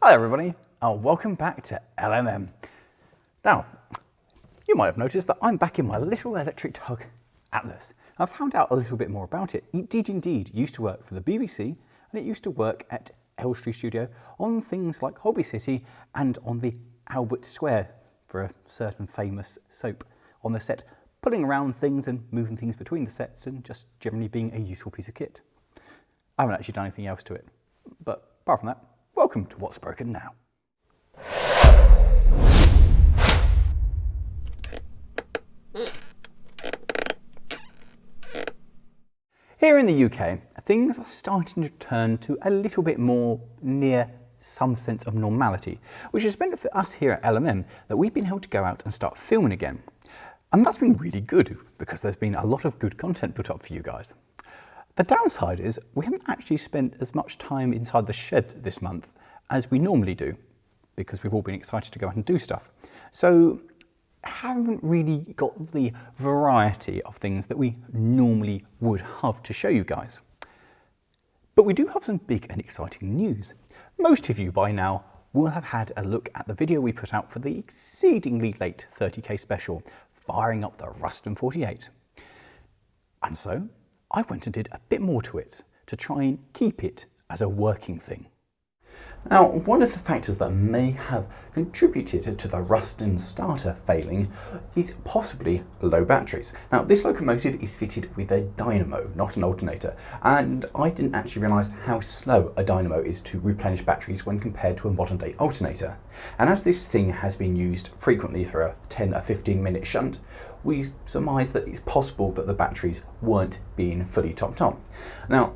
Hi everybody, and welcome back to LMM. Now, you might have noticed that I'm back in my little electric tug, Atlas. I've found out a little bit more about it. It did indeed used to work for the BBC, and it used to work at Elstree Studio on things like Hobby City and on the Albert Square for a certain famous soap on the set, pulling around things and moving things between the sets and just generally being a useful piece of kit. I haven't actually done anything else to it, but apart from that, welcome to What's Broken Now. Here in the UK, things are starting to turn to a little bit more near some sense of normality, which has meant for us here at LMM that we've been able to go out and start filming again. And that's been really good because there's been a lot of good content put up for you guys. The downside is we haven't actually spent as much time inside the shed this month as we normally do because we've all been excited to go out and do stuff. So haven't really got the variety of things that we normally would have to show you guys. But we do have some big and exciting news. Most of you by now will have had a look at the video we put out for the exceedingly late 30k special, firing up the Ruston 48. And so I went and did a bit more to it to try and keep it as a working thing. Now, one of the factors that may have contributed to the Ruston starter failing is possibly low batteries. Now, this locomotive is fitted with a dynamo, not an alternator, and I didn't actually realise how slow a dynamo is to replenish batteries when compared to a modern day alternator. And as this thing has been used frequently for a 10 or 15 minute shunt, we surmise that it's possible that the batteries weren't being fully topped up. Now,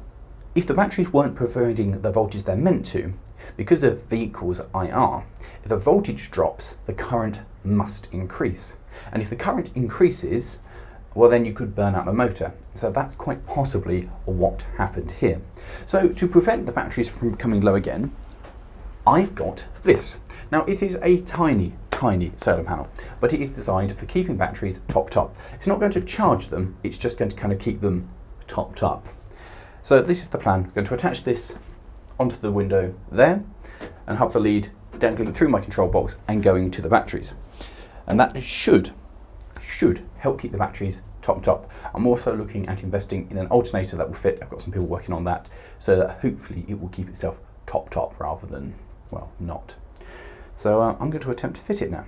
if the batteries weren't providing the voltage they're meant to, because of V equals IR, if the voltage drops, the current must increase. And if the current increases, well then you could burn out the motor. So that's quite possibly what happened here. So to prevent the batteries from becoming low again, I've got this. Now it is a tiny solar panel, but it is designed for keeping batteries topped up. It's not going to charge them, it's just going to kind of keep them topped up. So this is the plan. I'm going to attach this onto the window there and have the lead dangling through my control box and going to the batteries. And that should help keep the batteries topped up. I'm also looking at investing in an alternator that will fit. I've got some people working on that so that hopefully it will keep itself topped up rather than, well, not. So I'm going to attempt to fit it now.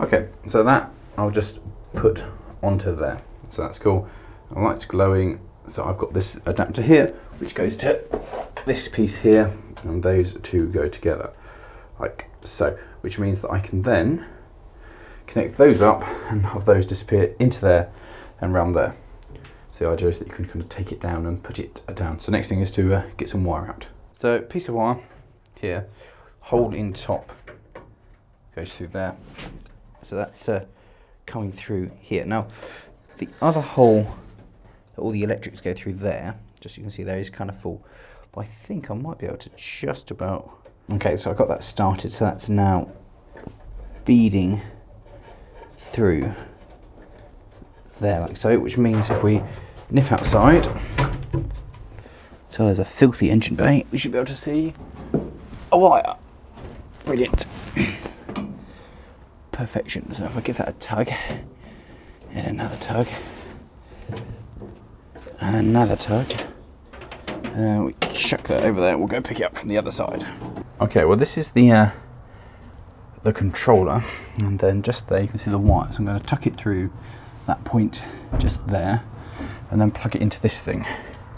Okay, so that I'll just put onto there. So that's cool. The light's glowing. So I've got this adapter here, which goes to this piece here, and those two go together, like so, which means that I can then connect those up and have those disappear into there and round there. So the idea is that you can kind of take it down and put it down. So next thing is to get some wire out. So piece of wire here, hole in top, goes through there. So that's coming through here. Now, the other hole that all the electrics go through there, just so you can see there is kind of full. But I think I might be able to just about... Okay, so I got that started, so that's now feeding through there like so, which means if we nip outside, so there's a filthy engine bay, we should be able to see a wire. Brilliant. Perfection. So if I give that a tug, and another tug, and another tug, we chuck that over there, we'll go pick it up from the other side. Okay, well this is the controller, and then just there you can see the wire, so I'm going to tuck it through that point just there, and then plug it into this thing,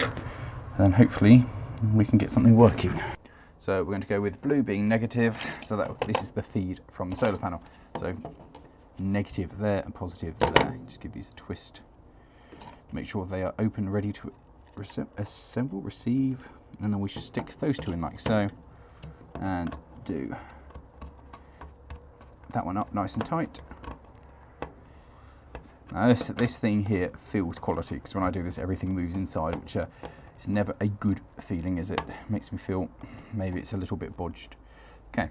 and then hopefully we can get something working. So we're going to go with blue being negative, so that this is the feed from the solar panel. So negative there and positive there. Just give these a twist. Make sure they are open, ready to assemble, receive, and then we should stick those two in like so, and do that one up nice and tight. Now this thing here feels quality, because when I do this everything moves inside, which is never a good feeling, is it? Makes me feel maybe it's a little bit bodged. Okay,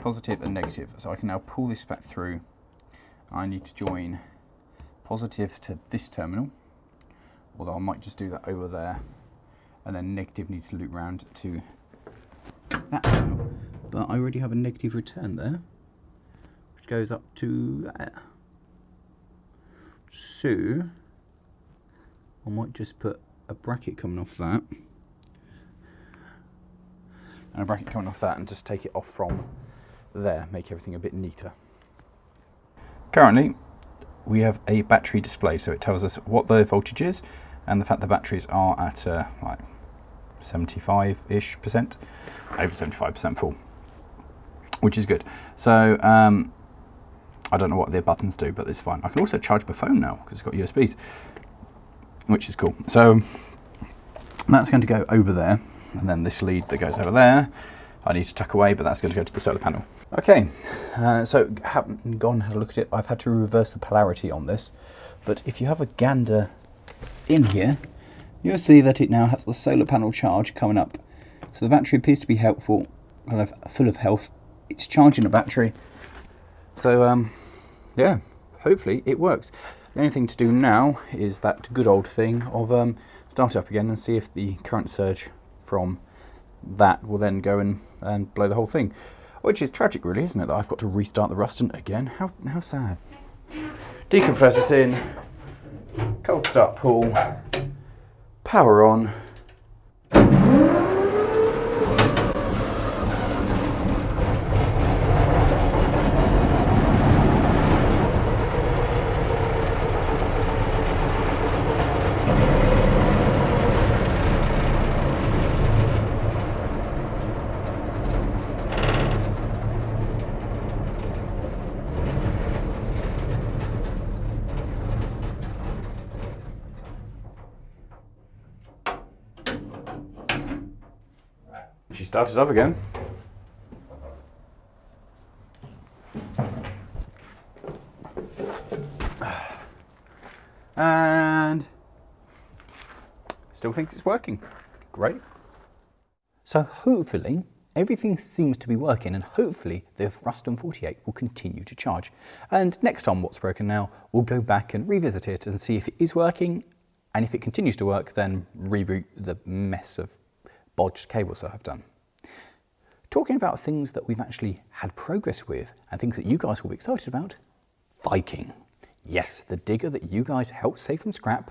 positive and negative. So I can now pull this back through. I need to join positive to this terminal, although I might just do that over there, and then negative needs to loop round to that terminal, but I already have a negative return there, which goes up to there. So I might just put a bracket coming off that, and a bracket coming off that, and just take it off from there, make everything a bit neater. Currently, we have a battery display, so it tells us what the voltage is, and the fact the batteries are at like 75-ish%, over 75% full, which is good. So I don't know what the buttons do, but it's fine. I can also charge my phone now because it's got USBs, which is cool. So that's going to go over there, and then this lead that goes over there, I need to tuck away, but that's going to go to the solar panel. Okay, so haven't gone and had a look at it. I've had to reverse the polarity on this, but if you have a gander in here, you'll see that it now has the solar panel charge coming up. So the battery appears to be helpful, kind of full of health. It's charging a battery. So yeah, hopefully it works. The only thing to do now is that good old thing of start it up again and see if the current surge from that will then go and blow the whole thing. Which is tragic really, isn't it, that I've got to restart the Ruston again. How sad. Decompressor's in, cold start pull, power on. She started up again. And still thinks it's working. Great. So hopefully everything seems to be working, and hopefully the Ruston 48 will continue to charge. And next time What's Broken Now, we'll go back and revisit it and see if it is working, and if it continues to work, then reboot the mess of bodged cables that I've done. Talking about things that we've actually had progress with and things that you guys will be excited about, Viking. Yes, the digger that you guys helped save from scrap,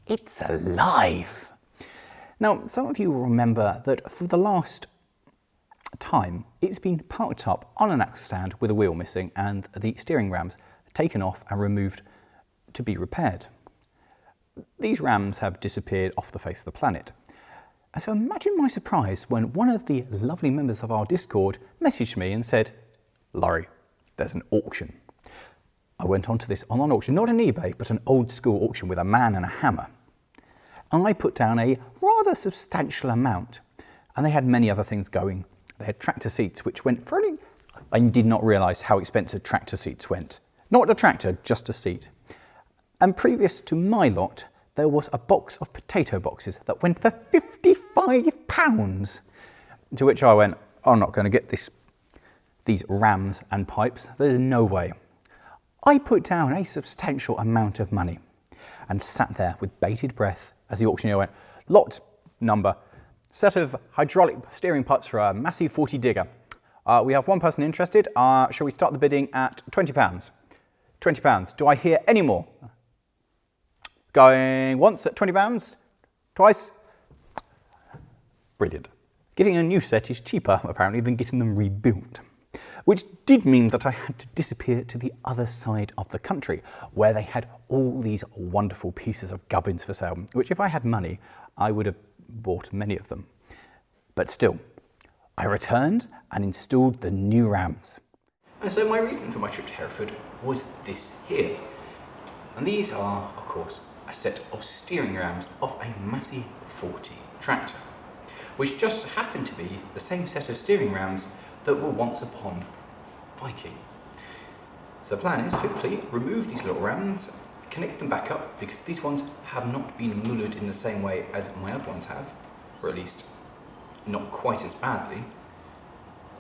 it's alive. Now, some of you will remember that for the last time, it's been parked up on an axle stand with a wheel missing and the steering rams taken off and removed to be repaired. These rams have disappeared off the face of the planet. And so imagine my surprise when one of the lovely members of our Discord messaged me and said, "Lawrie, there's an auction." I went onto this online auction, not an eBay, but an old school auction with a man and a hammer. And I put down a rather substantial amount. And they had many other things going. They had tractor seats, which went fairly... I did not realise how expensive tractor seats went. Not a tractor, just a seat. And previous to my lot, there was a box of potato boxes that went for £55. To which I went, I'm not going to get these rams and pipes. There's no way. I put down a substantial amount of money and sat there with bated breath as the auctioneer went, lot number, set of hydraulic steering putts for a massive 40 digger. We have one person interested. Shall we start the bidding at £20? £20. Do I hear any more? Going once at £20, twice. Brilliant. Getting a new set is cheaper, apparently, than getting them rebuilt. Which did mean that I had to disappear to the other side of the country, where they had all these wonderful pieces of gubbins for sale, which if I had money, I would have bought many of them. But still, I returned and installed the new rams. And so my reason for my trip to Hereford was this here. And these are, of course, a set of steering rams of a Massey 40 tractor, which just happened to be the same set of steering rams that were once upon Viking. So the plan is hopefully remove these little rams, connect them back up, because these ones have not been mullered in the same way as my other ones have, or at least not quite as badly.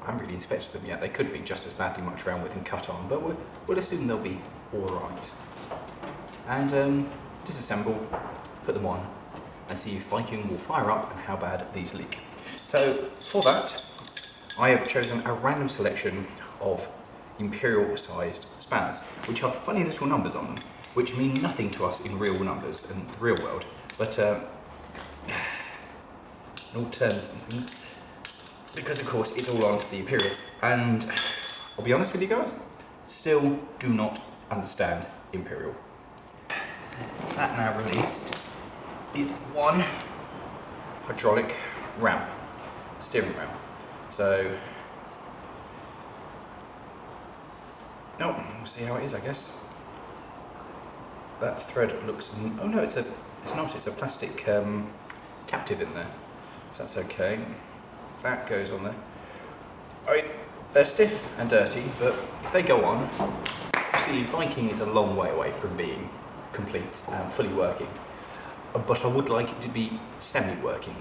I haven't really inspected them yet. They could be just as badly mucked around with and cut on, but we'll assume they'll be alright. And disassemble, put them on, and see if Viking will fire up and how bad these leak. So for that, I have chosen a random selection of imperial sized spanners, which have funny little numbers on them, which mean nothing to us in real numbers and the real world, but in all terms and things, because of course it's all onto the imperial. And I'll be honest with you guys, still do not understand imperial. That now released is one hydraulic ram, steering ram. So, we'll see how it is, I guess. That thread looks, oh no, it's not, it's a plastic captive in there, so that's okay. That goes on there. I mean, they're stiff and dirty, but if they go on, see, Viking is a long way away from being complete and fully working, but I would like it to be semi-working.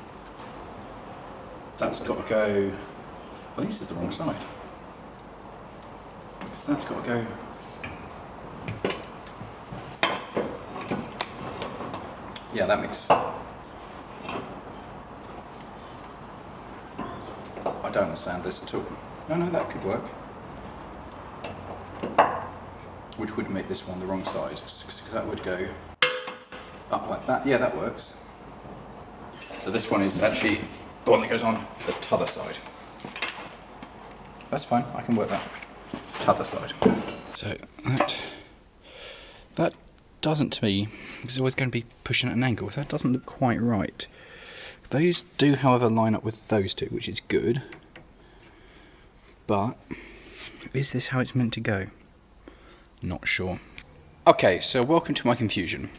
That's got to go, well, this is the wrong side. So that's got to go. Yeah, that makes, I don't understand this at all. No, that could work. Which would make this one the wrong side, because that would go up like that. Yeah, that works. So this one is actually the one that goes on the t'other side. That's fine, I can work that. T'other side. So that doesn't, to me, it's always going to be pushing at an angle, so that doesn't look quite right. Those do, however, line up with those two, which is good. But is this how it's meant to go? Not sure. Okay, so welcome to my confusion.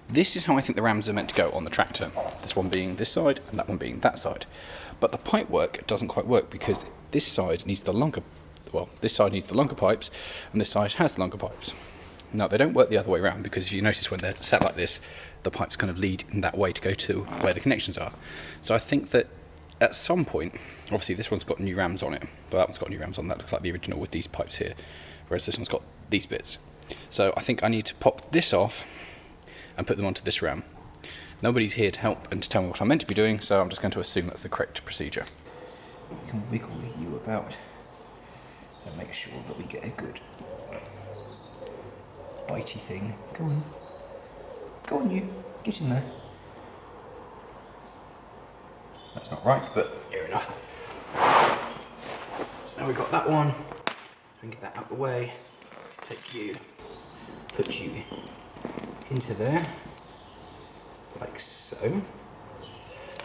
This is how I think the rams are meant to go on the tractor. This one being this side and that one being that side. But the pipe work doesn't quite work because this side needs the longer, well, this side needs the longer pipes and this side has the longer pipes. Now they don't work the other way around, because if you notice when they're set like this, the pipes kind of lead in that way to go to where the connections are. So I think that at some point, obviously this one's got new rams on it, but that one's got new rams on. That looks like the original with these pipes here, whereas this one's got these bits. So I think I need to pop this off and put them onto this ram. Nobody's here to help and to tell me what I'm meant to be doing, so I'm just going to assume that's the correct procedure. We can wiggle you about and make sure that we get a good bitey thing. Go on you, get in there. That's not right, but near enough. So now we've got that one. We can get that out of the way. Take you, put you into there, like so.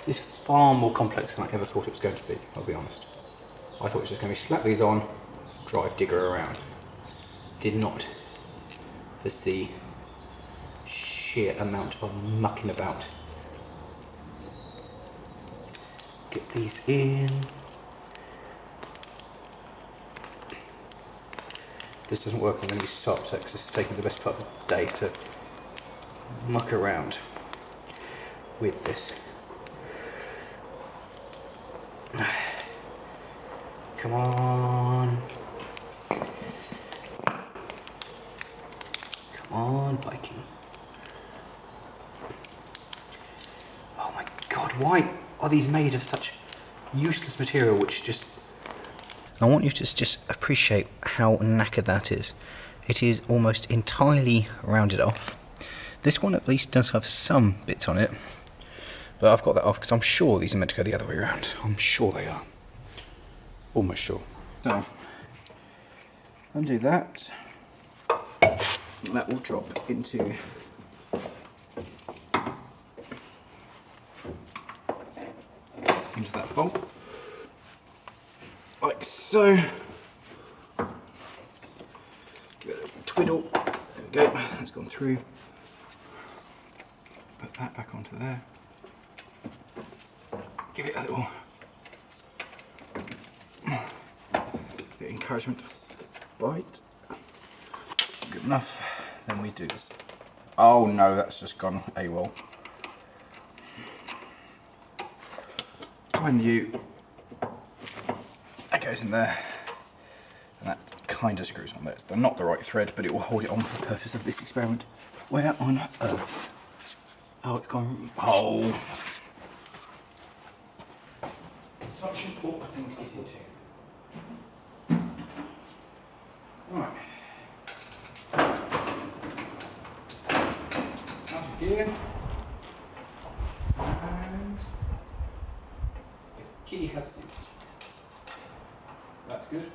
This is far more complex than I ever thought it was going to be, I'll be honest. I thought it was just going to be slap these on, drive digger around. Did not foresee sheer amount of mucking about. Get these in. This doesn't work on any stop, so this is taking the best part of the day to muck around with this. Come on. Come on, Viking. Oh my god, why are these made of such useless material which just... I want you to just appreciate how knackered that is. It is almost entirely rounded off. This one at least does have some bits on it, but I've got that off because I'm sure these are meant to go the other way around. I'm sure they are. Almost sure. So, undo that. That will drop into that bolt. Like so. Give it a twiddle. There we go. That's gone through. Put that back onto there. Give it a little bit of encouragement to bite. Good enough. Then we do this. Oh no, that's just gone AWOL. Find you. That goes in there, and that kind of screws on there. It's not the right thread, but it will hold it on for the purpose of this experiment. Where on earth? Oh, it's gone. Oh! Such an awkward thing to get into. Kitty has ceased. That's good.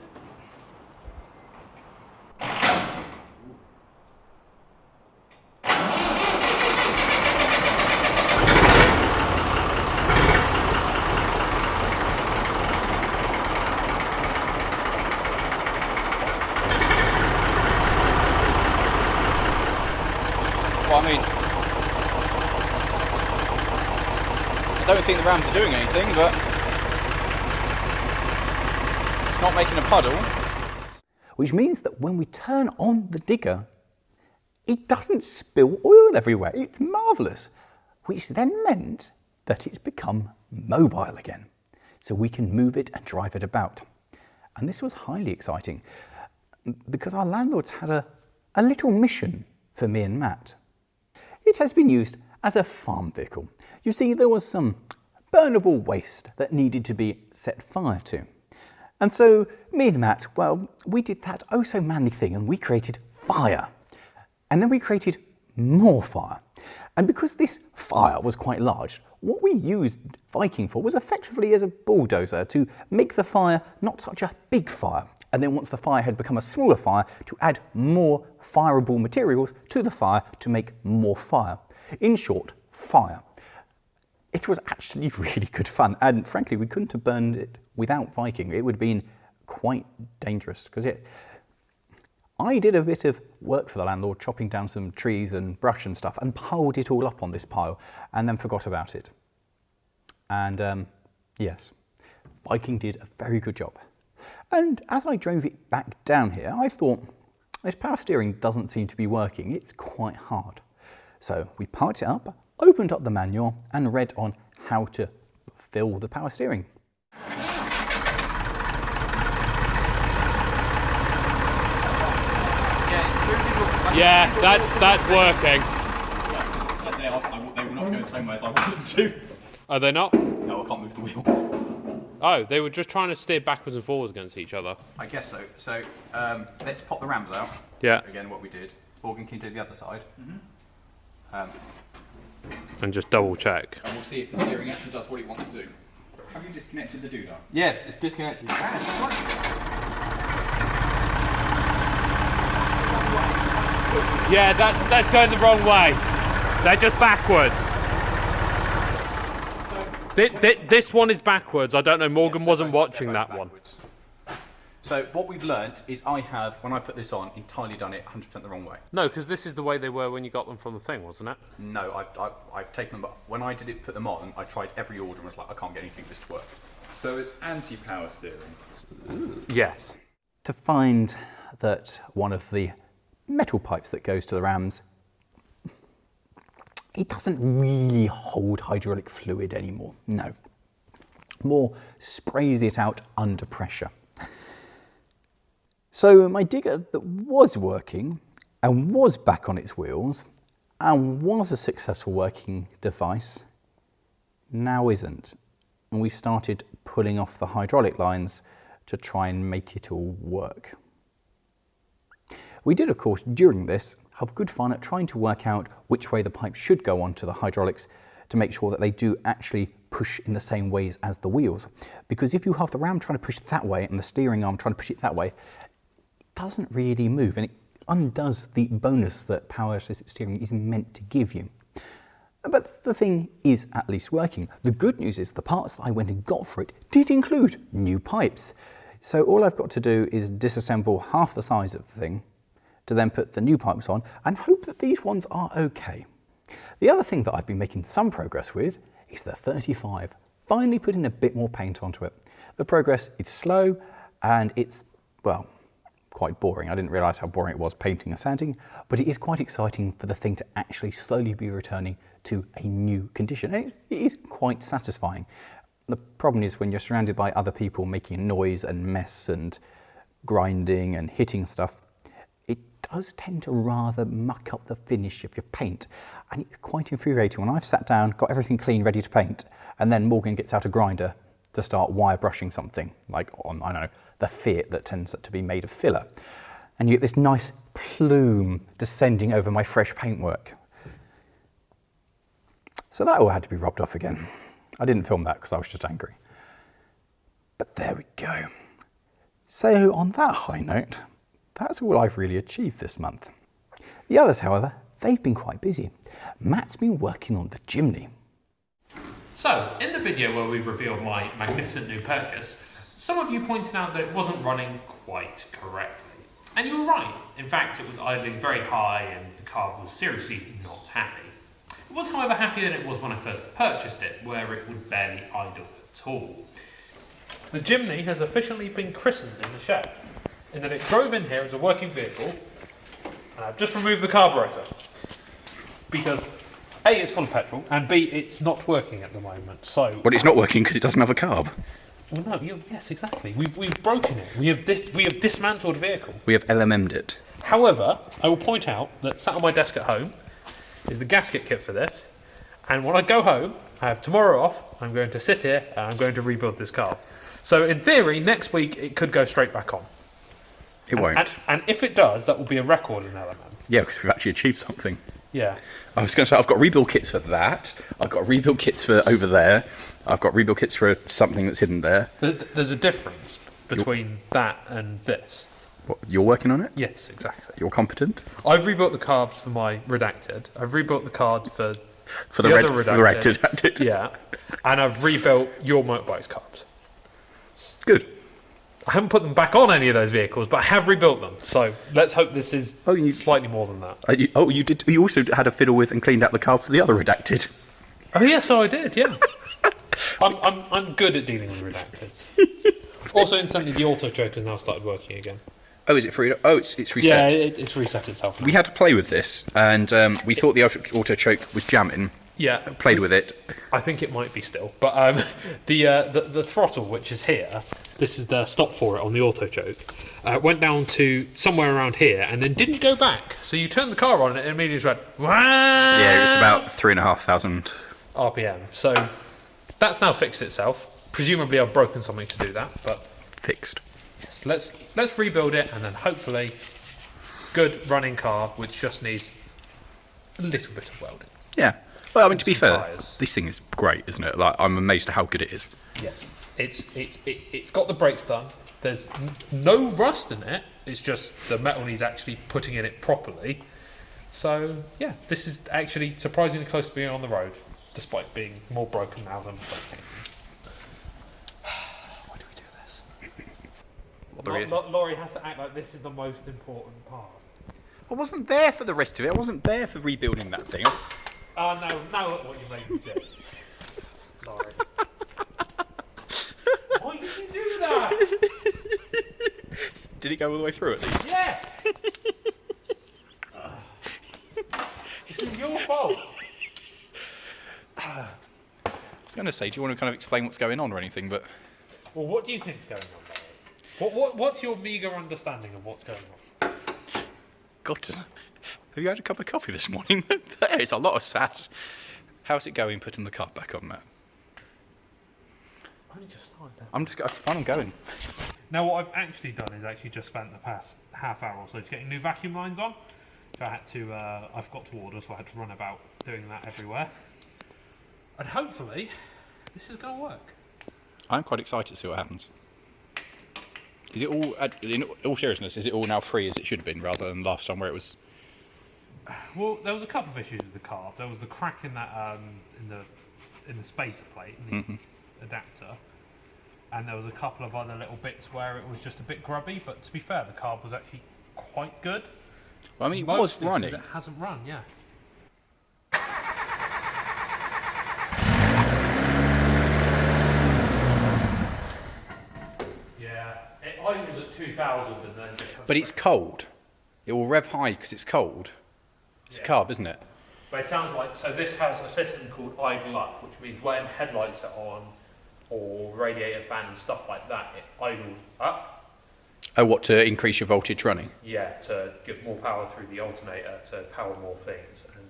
Well, I mean, I don't think the rams are doing anything, but it's not making a puddle. Which means that when we turn on the digger, it doesn't spill oil everywhere. It's marvellous. Which then meant that it's become mobile again. So we can move it and drive it about. And this was highly exciting because our landlords had a little mission for me and Matt. It has been used as a farm vehicle. You see, there was some burnable waste that needed to be set fire to. And so me and Matt, well, we did that oh so manly thing and we created fire. And then we created more fire. And because this fire was quite large, what we used Viking for was effectively as a bulldozer to make the fire not such a big fire. And then once the fire had become a smaller fire, to add more fireable materials to the fire to make more fire. In short, fire. It was actually really good fun, and frankly we couldn't have burned it without Viking. It would have been quite dangerous because I did a bit of work for the landlord, chopping down some trees and brush and stuff, and piled it all up on this pile and then forgot about it. And yes, Viking did a very good job. And as I drove it back down here, I thought, this power steering doesn't seem to be working. It's quite hard. So we parked it up, opened up the manual and read on how to fill the power steering. Yeah, that's working. They were not going the same way as I wanted to. Are they not? No, I can't move the wheel. Oh, they were just trying to steer backwards and forwards against each other. I guess so. So let's pop the rams out. Yeah. Again, what we did. Morgan can do the other side. And just double check. And we'll see if the steering actually does what it wants to do. Have you disconnected the doodah? Yes, it's disconnected. Yeah, that's going the wrong way. They're just backwards. This one is backwards. I don't know, Morgan wasn't watching that one. So what we've learnt is I have, when I put this on, entirely done it 100% the wrong way. No, because this is the way they were when you got them from the thing, wasn't it? No, I've taken them, when I did it, put them on, I tried every order and was like, I can't get anything for this to work. So it's anti-power steering? Ooh. Yes. To find that one of the metal pipes that goes to the rams, it doesn't really hold hydraulic fluid anymore, no. More sprays it out under pressure. So my digger that was working and was back on its wheels and was a successful working device now isn't. And we started pulling off the hydraulic lines to try and make it all work. We did, of course, during this, have good fun at trying to work out which way the pipe should go onto the hydraulics to make sure that they do actually push in the same ways as the wheels. Because if you have the ram trying to push it that way and the steering arm trying to push it that way, it doesn't really move and it undoes the bonus that power assisted steering is meant to give you. But the thing is at least working. The good news is the parts that I went and got for it did include new pipes. So all I've got to do is disassemble half the size of the thing to then put the new pipes on and hope that these ones are okay. The other thing that I've been making some progress with is the 35. Finally putting a bit more paint onto it. The progress is slow and it's, well, quite boring. I didn't realise how boring it was painting and sanding, but it is quite exciting for the thing to actually slowly be returning to a new condition. And it is quite satisfying. The problem is when you're surrounded by other people making noise and mess and grinding and hitting stuff, it does tend to rather muck up the finish of your paint. And it's quite infuriating when I've sat down, got everything clean, ready to paint, and then Morgan gets out a grinder to start wire brushing something, like on, I don't know, the Fiat that tends to be made of filler. And you get this nice plume descending over my fresh paintwork. So that all had to be rubbed off again. I didn't film that because I was just angry. But there we go. So on that high note, that's all I've really achieved this month. The others, however, they've been quite busy. Matt's been working on the chimney. So, in the video where we revealed my magnificent new purchase, some of you pointed out that it wasn't running quite correctly. And you were right. In fact, it was idling very high and the carb was seriously not happy. It was, however, happier than it was when I first purchased it, where it would barely idle at all. The Chimney has officially been christened in the shed, in that it drove in here as a working vehicle, and I've just removed the carburetor. Because A, it's full of petrol, and B, it's not working at the moment, so... Well, it's not working because it doesn't have a carb. Well, no, yes, exactly. We've broken it. We have dismantled the vehicle. We have LMM'd it. However, I will point out that sat on my desk at home is the gasket kit for this, and when I go home, I have tomorrow off, I'm going to sit here and I'm going to rebuild this car. So in theory, next week it could go straight back on. It won't. And if it does, that will be a record in LMM. Yeah, because we've actually achieved something. Yeah. I was going to say, I've got rebuild kits for that. I've got rebuild kits for over there. I've got rebuild kits for something that's hidden there. There's a difference between that and this. What, you're working on it? Yes, exactly. You're competent? I've rebuilt the carbs for my redacted. I've rebuilt the cards for the other redacted. Yeah. And I've rebuilt your motorbike's carbs. Good. I haven't put them back on any of those vehicles, but I have rebuilt them. So let's hope this is slightly more than that. You did. You also had a fiddle with and cleaned out the carb for the other redacted. Oh yeah, so I did. Yeah. I'm good at dealing with redacted. Also, instantly, the auto choke has now started working again. Oh, is it free? Oh, it's reset. Yeah, it's reset itself now. We had to play with this, and we thought the auto choke was jamming. Yeah. Played with it. I think it might be still, but the throttle, which is here, this is the stop for it on the auto choke, went down to somewhere around here and then didn't go back. So you turn the car on and it immediately went, wah! Yeah, it was about 3,500 RPM. So that's now fixed itself. Presumably I've broken something to do that, but fixed. Yes, let's rebuild it and then hopefully good running car which just needs a little bit of welding. Yeah. Well, I mean, to be fair, tyres. this thing is great, isn't it? Like, I'm amazed at how good it is. Yes, it's got the brakes done. There's no rust in it. It's just the metal needs actually putting in it properly. So yeah, this is actually surprisingly close to being on the road, despite being more broken now than broken. Why do we do this? Lawrie has to act like this is the most important part. I wasn't there for the rest of it. I wasn't there for rebuilding that thing. Oh no, now look what you made me do. Lawrie. Why did you do that? Did it go all the way through at least? Yes! This is your fault. I was going to say, do you want to kind of explain what's going on or anything? But well, what do you think's going on, Lawrie? What's your meagre understanding of what's going on? God, have you had a cup of coffee this morning? There's a lot of sass. How's it going putting the cup back on, Matt? Only just started. I'm going. Now what I've actually done is actually just spent the past half hour or so just getting new vacuum lines on. So I had to, I've got to order, so I had to run about doing that everywhere. And hopefully, this is going to work. I'm quite excited to see what happens. Is it all, in all seriousness, is it all now free as it should have been, rather than last time where it was... Well, there was a couple of issues with the car. There was the crack in that, in the spacer plate, in the adapter. And there was a couple of other little bits where it was just a bit grubby, but to be fair, the carb was actually quite good. Well, I mean, it was running. It hasn't run, yeah. Yeah, it idles at 2,000 and then... But it's cold. It will rev high because it's cold. It's a carb, isn't it? But it sounds like, so this has a system called idle up, which means when headlights are on, or radiator fan and stuff like that, it idles up. Oh, what, to increase your voltage running? Yeah, to give more power through the alternator to power more things. And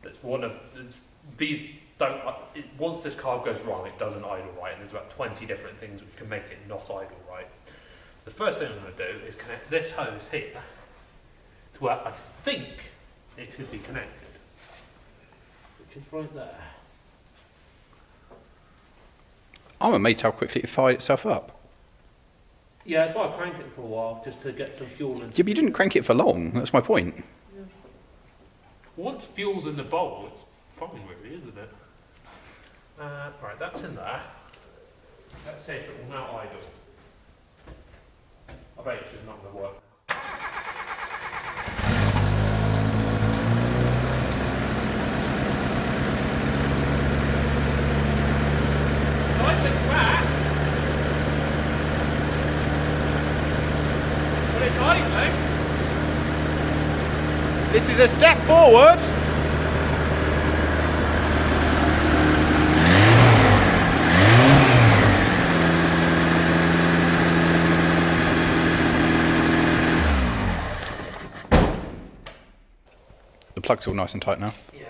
that's one of these don't. Once this carb goes wrong, it doesn't idle right, and there's about 20 different things which can make it not idle right. The first thing I'm going to do is connect this hose here to where I think it should be connected, which is right there. I'm amazed how quickly it fired itself up. Yeah, that's why I cranked it for a while, just to get some fuel in. Yeah, but you didn't crank it for long, that's my point. Yeah. Once fuel's in the bowl, it's fine really, isn't it? Right, that's in there. Let's see if it will now idle. I bet it's just not going to work. This is a step forward. The plug's all nice and tight now. Yeah.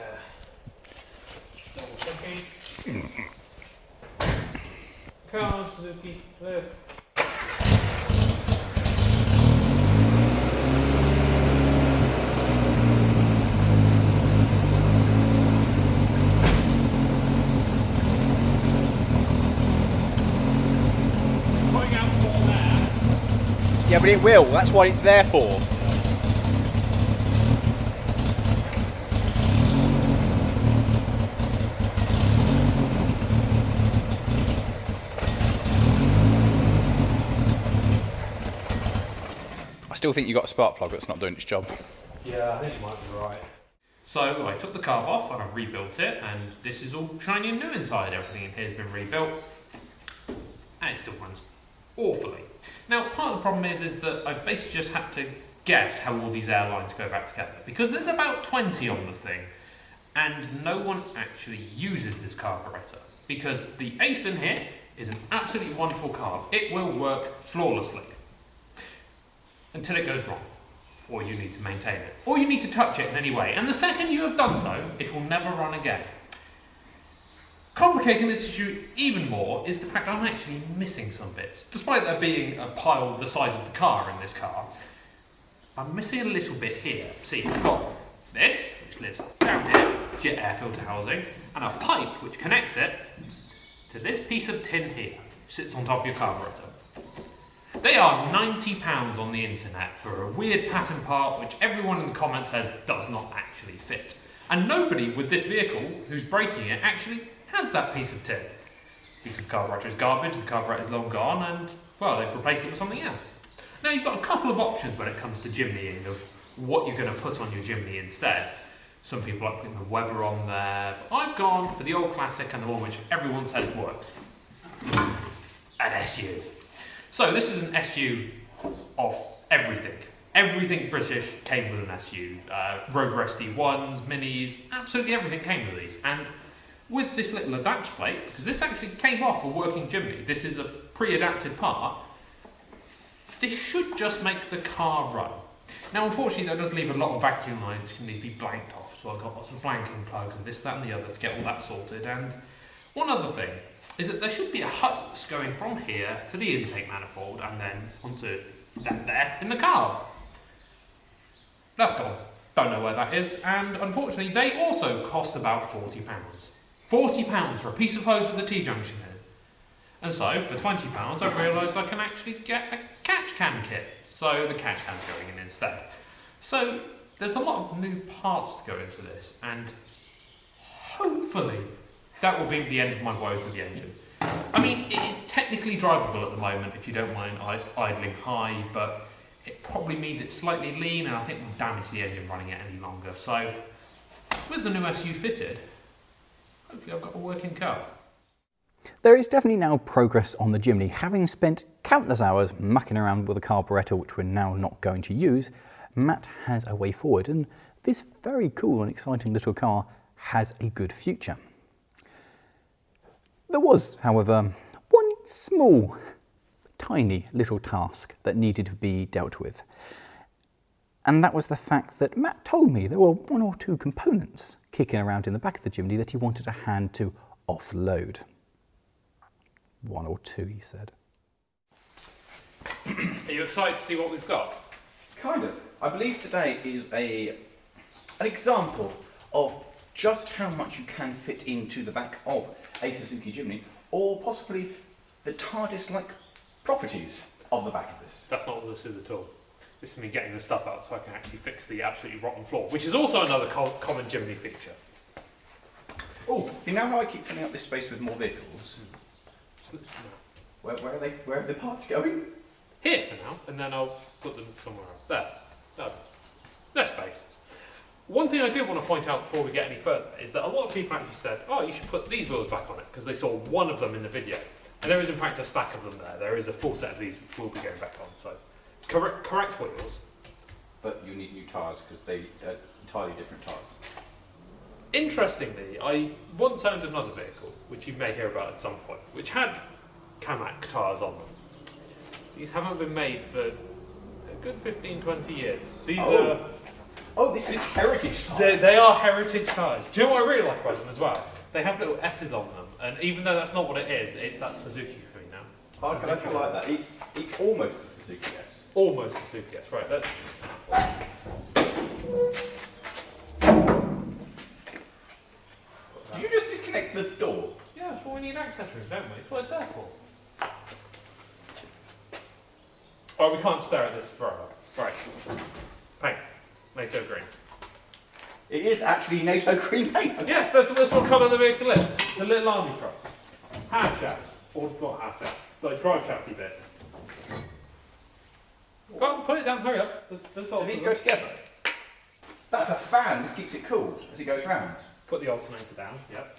Double checking. Car, Suzuki, there. Yeah, but it will. That's what it's there for. I still think you got a spark plug that's not doing its job. Yeah, I think you might be right. So I took the carb off and I rebuilt it, and this is all shiny and new inside. Everything in here has been rebuilt, and it still runs awfully. Now, part of the problem is that I've basically just had to guess how all these airlines go back together, because there's about 20 on the thing, and no one actually uses this carburetor, because the ace in here is an absolutely wonderful carb. It will work flawlessly until it goes wrong, or you need to maintain it, or you need to touch it in any way, and the second you have done so, it will never run again. Complicating this issue even more is the fact I'm actually missing some bits. Despite there being a pile the size of the car in this car, I'm missing a little bit here. See, I've got this, which lives down here, jet air filter housing, and a pipe which connects it to this piece of tin here, which sits on top of your carburetor. They are £90 on the internet for a weird pattern part which everyone in the comments says does not actually fit. And nobody with this vehicle who's breaking it actually has that piece of tin. Because the carburetor is garbage, the carburetor is long gone, and, well, they've replaced it with something else. Now, you've got a couple of options when it comes to Chimneying of what you're going to put on your Chimney instead. Some people like putting the Weber on there, but I've gone for the old classic and the one which everyone says works. An SU. So this is an SU of everything. Everything British came with an SU. Rover SD1s, Minis, absolutely everything came with these. And with this little adapter plate, because this actually came off a working Chimney, this is a pre-adapted part, this should just make the car run. Now unfortunately that does leave a lot of vacuum lines which need to be blanked off, so I've got lots of blanking plugs and this, that and the other to get all that sorted. And one other thing is that there should be a hose going from here to the intake manifold and then onto that there in the car. That's gone. Don't know where that is, and unfortunately they also cost about £40. £40 for a piece of hose with a T-junction in. And so, for £20, I've realised I can actually get a catch can kit. So the catch can's going in instead. So there's a lot of new parts to go into this, and hopefully that will be the end of my woes with the engine. I mean, it is technically drivable at the moment if you don't mind idling high, but it probably means it's slightly lean, and I think will damage the engine running it any longer. So, with the new SU fitted, hopefully I've got a working car. There is definitely now progress on the Chimney. Having spent countless hours mucking around with a carburetor which we're now not going to use, Matt has a way forward, and this very cool and exciting little car has a good future. There was, however, one small, tiny little task that needed to be dealt with. And that was the fact that Matt told me there were one or two components kicking around in the back of the Chimney that he wanted a hand to offload. One or two, he said. Are you excited to see what we've got? Kind of. I believe today is an example of just how much you can fit into the back of a Suzuki Chimney, or possibly the TARDIS-like properties of the back of this. That's not what this is at all. This is me getting the stuff out so I can actually fix the absolutely rotten floor, which is also another common Chimney feature. Oh, you know how I keep filling up this space with more vehicles? So this is Where are the parts going? here for now, and then I'll put them somewhere else. There. There's space. One thing I do want to point out before we get any further is that a lot of people actually said, oh, you should put these wheels back on it, because they saw one of them in the video. And there is in fact a stack of them there. There is a full set of these which will be going back on. So, correct wheels. But you need new tyres, because they are entirely different tyres. Interestingly, I once owned another vehicle, which you may hear about at some point, which had Camac tyres on them. These haven't been made for a good 15-20 years. These are... Oh, this is heritage tyres. They are heritage tyres. Do you know what I really like about them as well? They have little S's on them, and even though that's not what it is, that's Suzuki for me now. I like that. It's almost a Suzuki S. Almost a Suzuki S, right, let's... Did you just disconnect the door? Yeah, that's what we need access rooms, don't we? That's what it's there for. Oh, we can't stare at this forever. Right. Paint. NATO green. It is actually NATO green paint. Okay. Yes, that's what colour the vehicle is. It's a little army truck. Half shafts. Or not half shafts. Like drive shafty bits. Go on, put it down, hurry up. There's Do these go together? That's a fan. This keeps it cool as it goes round. Put the alternator down, yep.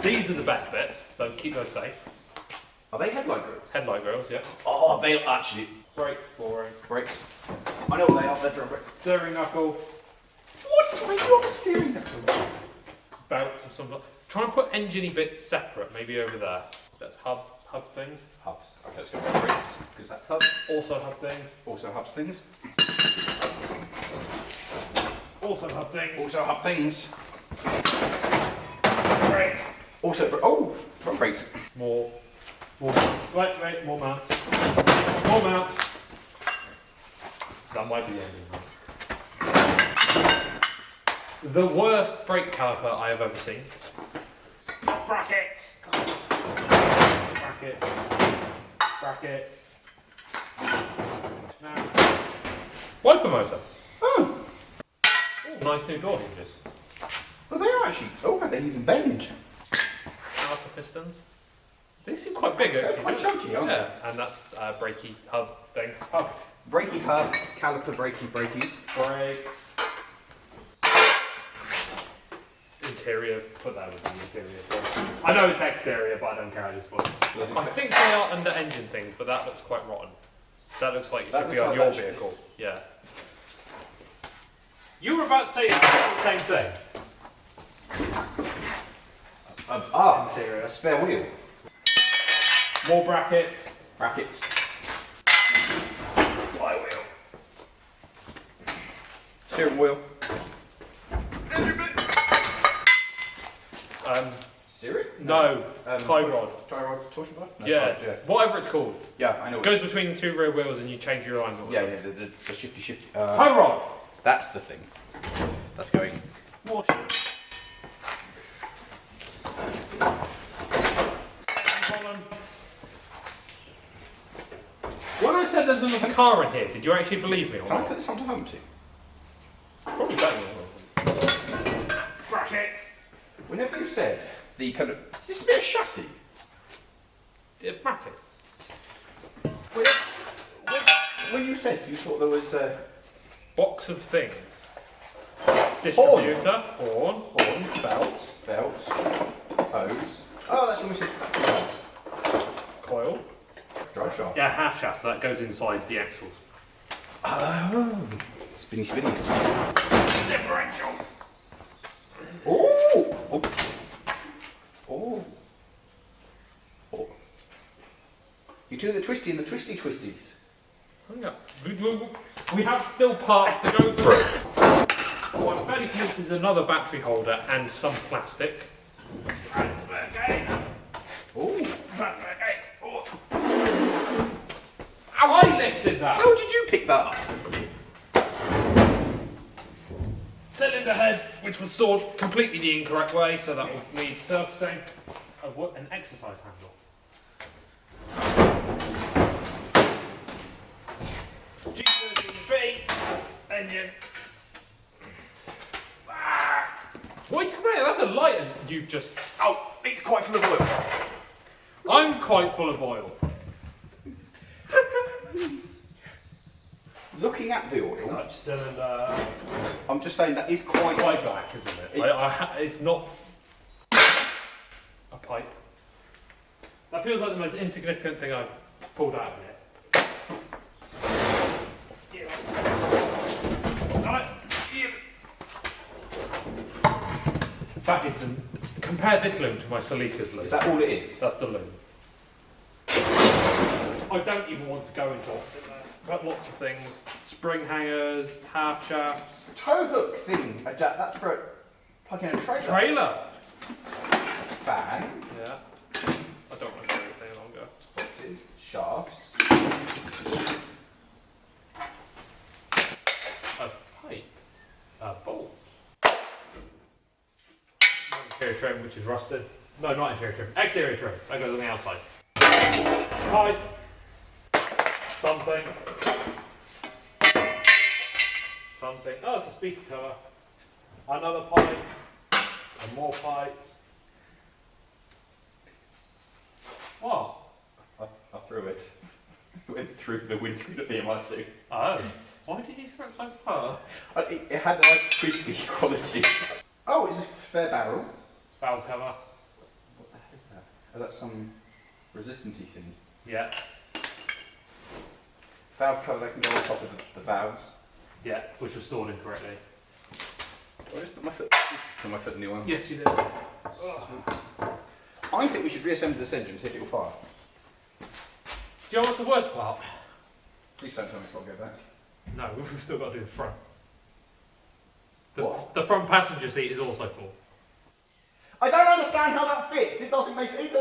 These are the best bits, so keep those safe. Are they headlight grills? Headlight grills, yeah. Oh, they actually... Brakes, boring. Brakes. I know what they are. They're drum brakes. Steering knuckle. What? Why do you have a steering knuckle? Belts of some... Try and put engine-y bits separate, maybe over there. That's hub things. Hubs. Okay, let's go for brakes, because that's hubs. Also hub things. Also hubs things. Also hub things. Also hub things. Brakes. Also, front brakes. More mounts. Wait, more mounts. More mounts. That might be the ending. The worst brake caliper I have ever seen. Brackets. Brackets. Brackets. Now. Wiper motor. Oh. Ooh, nice new door hinges. Well, they are actually. Oh, they even bend. Caliper pistons. They seem quite big actually. They're quite chunky, aren't they? And that's brakey hub thing. Hub. Brakey hub, caliper brakies. Brakes. Interior, put that with the interior. I know it's exterior, but I don't care at this point. I think they are under engine things, but that looks quite rotten. That looks like it should be on your vehicle. Yeah. You were about to say the same thing. Interior. A spare wheel. More brackets. Brackets. Flywheel. Steering wheel. Steering? No. Tie rod. Tie rod, torsion rod? No, Yeah. yeah. Whatever it's called. Yeah, I know. It goes between the two rear wheels and you change your alignment. Yeah, the shifty. Tie rod. That's the thing. That's going. More When I said there's another car in here, did you actually believe me or Can I not? put this onto home too? Probably better. Brackets. Whenever you said the kind of. Is this a bit of chassis? Yeah, brackets. When you said you thought there was Box of things. Distributor, horn, belts, hose. Oh, that's when we said coil. drive shaft. Yeah, half shaft, that goes inside the axles. Oh, spinny. Differential. Oh. You do the twisty and the twisties. We have still parts to go through. What I'm fairly convinced is another battery holder and some plastic. Transfer gates. Transfer gates. I lifted that. How did you pick that up? Cylinder head which was stored completely the incorrect way, so that will need surfacing. An exercise handle. G13B engine. What you can that's a light and you've just... Oh, it's quite full of oil. I'm quite full of oil. Looking at the oil, Clutch cylinder. I'm just saying that is quite Black, isn't it? It's not a pipe. That feels like the most insignificant thing I've pulled out of it. Got it? That is the... Compare this loom to my Salika's loom. Is that all it is? That's the loom. I don't even want to go into what's in there. Got lots of things. Spring hangers, half shafts. The tow hook thing, that's for plugging a trailer. Trailer! Fan. Yeah. I don't want to do this any longer. Boxes. Shafts. A pipe. A bolt. Interior trim, which is rusted. No, not interior trim. Exterior trim. That goes on the outside. Pipe. Something. Something. Oh, it's a speaker cover. Another pipe. And more pipe. What? I threw it. It went through the windscreen of the MI2. Oh. Why did you throw it so far? It had like crispy quality. Oh, it's a spare barrel. Valve cover. What the hell is that? Oh, that's some resistant-y thing. Yeah. Valve cover that can go on top of the valves. Yeah, which was stored incorrectly. I just put my foot in the oil. Yes, you did. I think we should reassemble this engine and see if it will fire. Do you know what's the worst part? Please don't tell me it's got to go back. No, we've still got to do the front. What? The front passenger seat is also full. I don't understand how that fits. It doesn't make sense.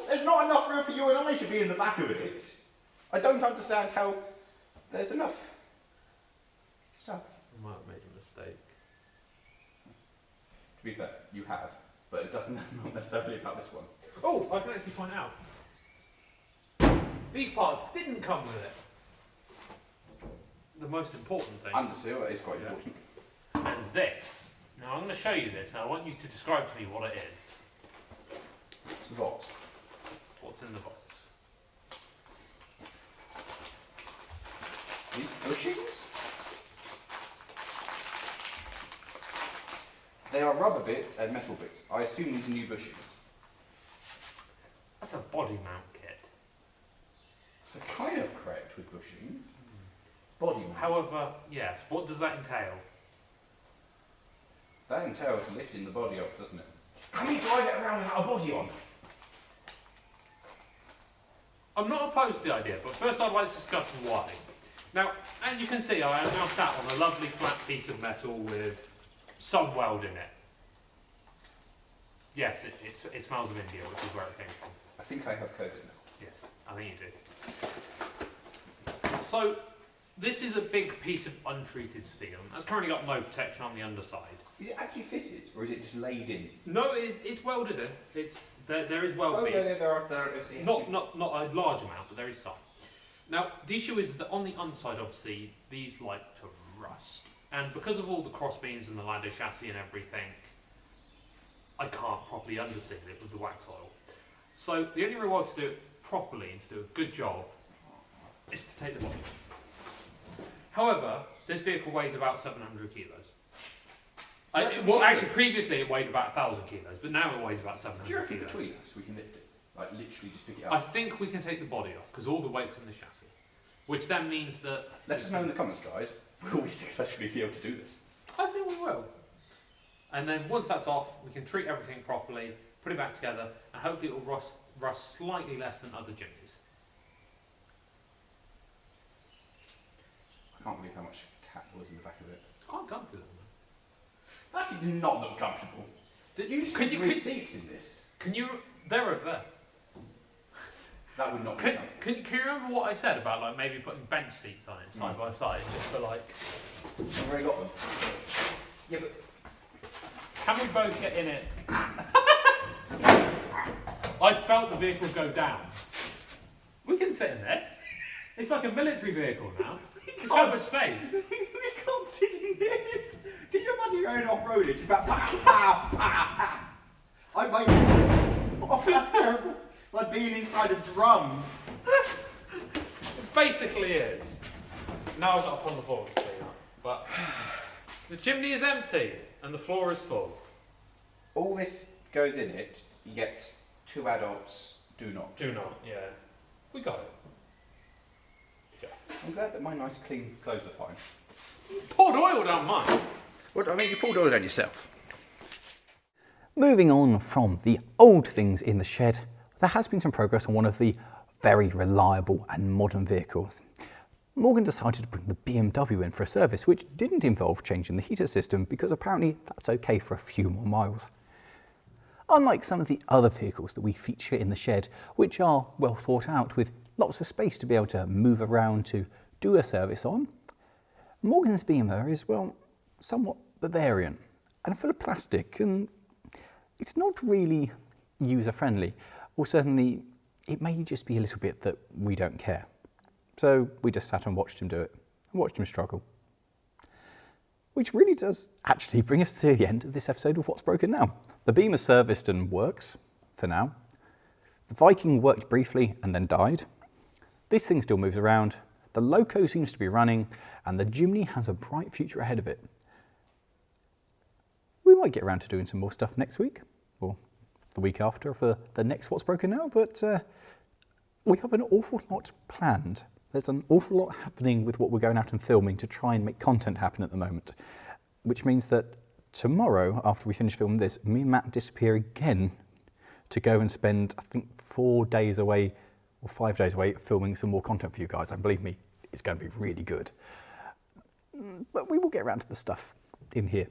There's not enough room for you and I to be in the back of it. I don't understand how there's enough stuff. I might have made a mistake. To be fair, you have, but it doesn't not necessarily about this one. Oh, I can actually point out. These parts didn't come with it. The most important thing. Under seal, that is quite important. And this. Now I'm going to show you this, and I want you to describe to me what it is. It's the box. What's in the box? These bushings? They are rubber bits and metal bits. I assume these are new bushings. That's a body mount kit. So kind of correct with bushings. Body mount. However, yes, what does that entail? That entails lifting the body up, doesn't it? Can you drive it around without a body on? I'm not opposed to the idea, but first I'd like to discuss why. Now, as you can see, I am now sat on a lovely flat piece of metal with some weld in it. Yes, it smells of India, which is where it came from. I think I have COVID now. Yes, I think you do. So, this is a big piece of untreated steel. That's currently got no protection on the underside. Is it actually fitted, or is it just laid in? No, it's welded in. There is weld beads. Yeah, there is. Not a large amount, but there is some. Now, the issue is that on the underside, obviously, these like to rust. And because of all the cross beams and the ladder chassis and everything, I can't properly underseal it with the wax oil. So the only way to do it properly and to do a good job is to take the body off. However, this vehicle weighs about 700 kilos. Well, actually, previously it weighed about 1,000 kilos, but now it weighs about 700 Do you reckon kilos. between us we can lift it? Like literally just pick it I up? think we can take the body off, because all the weight's in the chassis. Which then means that... Let us know in the comments, guys. Will we successfully be able to do this? I think we will. And then once that's off, we can treat everything properly, put it back together, and hopefully it will rust slightly less than other Chimneys. I can't believe how much tap was in the back of it. It's quite comfortable. That did not look comfortable. Did you just put three seats in this? Can you... They're over there. That would not be comfortable. Can you remember what I said about like maybe putting bench seats on it side by side, just for like... I've already got them. Yeah, but Can we both get in it? I felt the vehicle go down. We can sit in this. It's like a military vehicle now. It's so much space. We can't sit in this. Can you imagine going off-road? It's about I might. Oh, that's terrible. Like being inside a drum. It basically is. Now I've got up on the floor to clean up. But the chimney is empty and the floor is full. All this goes in it, yet 2 adults do not. Do not, yeah. We got it. Yeah. I'm glad that my nice clean clothes are fine. You poured oil down mine. What, I mean, you poured oil on yourself. Moving on from the old things in the shed, there has been some progress on one of the very reliable and modern vehicles. Morgan decided to bring the BMW in for a service which didn't involve changing the heater system because apparently that's okay for a few more miles. Unlike some of the other vehicles that we feature in the shed, which are well thought out with lots of space to be able to move around to do a service on, Morgan's BMW is, well, somewhat Bavarian and full of plastic, and it's not really user-friendly, or certainly it may just be a little bit that we don't care. So we just sat and watched him do it, and watched him struggle. Which really does actually bring us to the end of this episode of What's Broken Now. The Beamer serviced and works, for now. The Viking worked briefly and then died. This thing still moves around. The Loco seems to be running, and the Chimney has a bright future ahead of it. We might get around to doing some more stuff next week, or the week after for the next What's Broken Now, but we have an awful lot planned. There's an awful lot happening with what we're going out and filming to try and make content happen at the moment, which means that tomorrow, after we finish filming this, me and Matt disappear again to go and spend, I think, 4 days away or 5 days away filming some more content for you guys. And believe me, it's going to be really good. But we will get around to the stuff in here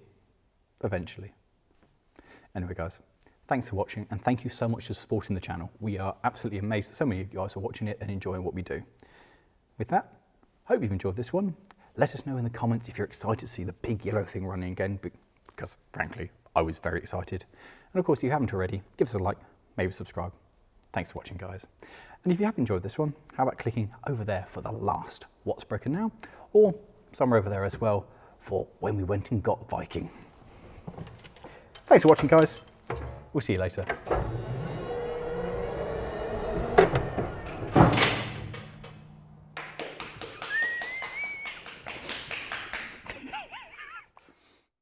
eventually. Anyway, guys, thanks for watching, and thank you so much for supporting the channel. We are absolutely amazed that so many of you guys are watching it and enjoying what we do. With that, hope you've enjoyed this one. Let us know in the comments if you're excited to see the big yellow thing running again, because frankly, I was very excited. And of course, if you haven't already, give us a like, maybe subscribe. Thanks for watching, guys. And if you have enjoyed this one, how about clicking over there for the last What's Broken Now, or somewhere over there as well for when we went and got Viking. Thanks for watching, guys. We'll see you later.